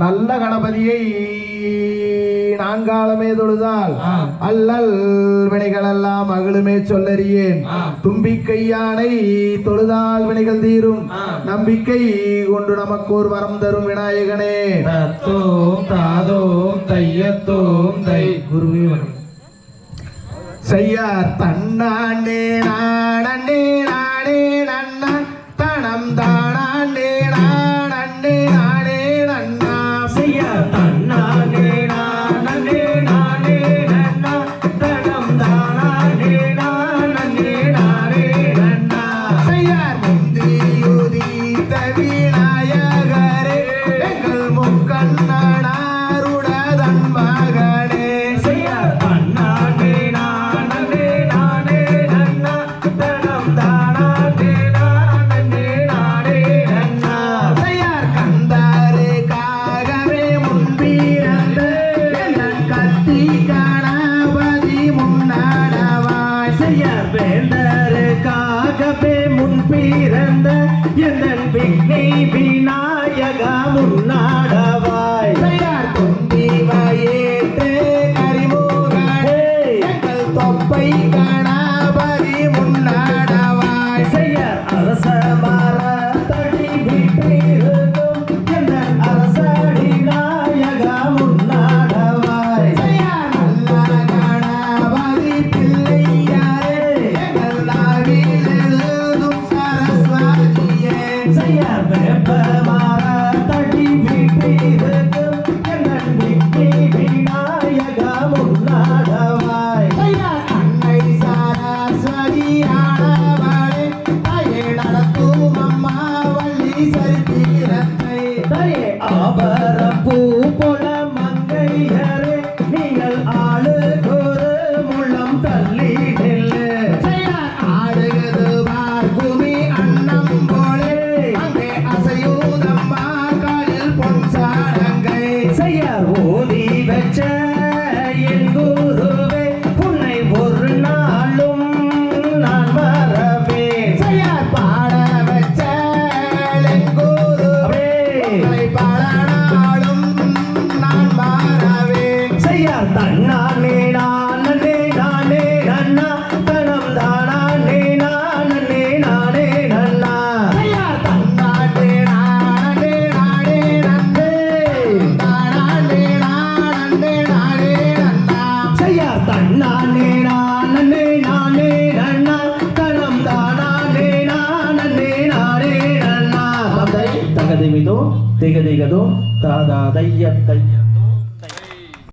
நல்ல கணபதியை நான்காலமே தொழுதால் அல்லல் வினைகள் எல்லாம் அகலுமே சொல்லறியேன். தும்பிக்கையானை தொழுதால் வினைகள் தீரும், நம்பிக்கை கொண்டு நமக்கு ஒரு வரம் தரும் விநாயகனே. தத்தோம் தாதோம் தையத்தோம் தை. குருவே வணக்கம். செய்யார் தன்னானே நானே நானே நன்னா தனம் தானே நானே நானே நன்னா. செய்யார் தன்னானே நானே நானே நன்னா தனம் தானே நானே நானே நன்னா. செய்யார் முந்தியுதித்த விநாயகரே எங்கள் முக்கண்ணனாருடதன் மகனே. செய்யார் தன்னானே நானே நானே நன்னா தனம் தானே நானே நானே நன்னா. செய்யார் கந்தருக்காகவே முன்பிறந்த என் கத்தி கணபதி முன்னாடவாய். செய்யார் வேந்தருக்காகவே முன் பிறந்த எந்தன் விக்னி விநாயகா முன்னாடவாய். செய்யார் தும்பிவையேற்று கரிமுகனே எங்கள் தொப்பை கணபதி முன்னாடவாய். செய்யார் அரச மரத்தடி விட்டிருக்கும் எந்தன் அரசடி நாயகா முன்னாடவாய். செய்யார் நல்ல கணபதி பிள்ளையாரே எங்கள் நாவில் எழுதும் சரஸ்வதியே. செய்யார் வேப்ப மரத்தடி விட்டிருக்கும் எந்தன் விக்னி விநாயகா முன்னாடவாய். செய்யார் அன்னை சரஸ்வதியானவளே தாயே நடத்தும் அம்மா வள்ளி சரித்திரத்தை. தாயே ஆபரம் பூ போல மங்கையரே நீங்கள் ஆளுகொரு முள்ளம் தள்ளி நெல்லு. செய்யார் ஆடுகிறது பார்க்குமி அன்னம் போலே அங்கே அசையூதம்மா காலில் பொன் சாடங்கை. செய்யார் ஓதி வச்ச என் குருவே உன்னை ஒரு நாளும் நான் மறவேன். செய்யார் பாட வச்ச லெங்கூருவே உங்களை பாடனாலும் நான் மாறவேன். செய்யார் தன்னானே நானே நானே நன்னா தனம் தானே நானே நானே நன்னா. செய்யார் தன்னாட்டே நானே நானே நன்னே தானே நானே நானே நன்னா. செய்யார் தன்னானே நானே நானே நன்னா தனம் தானே நானே நானே நன்னா. தகதிமிதோ திகதிகதோ தாதா தைய தைய.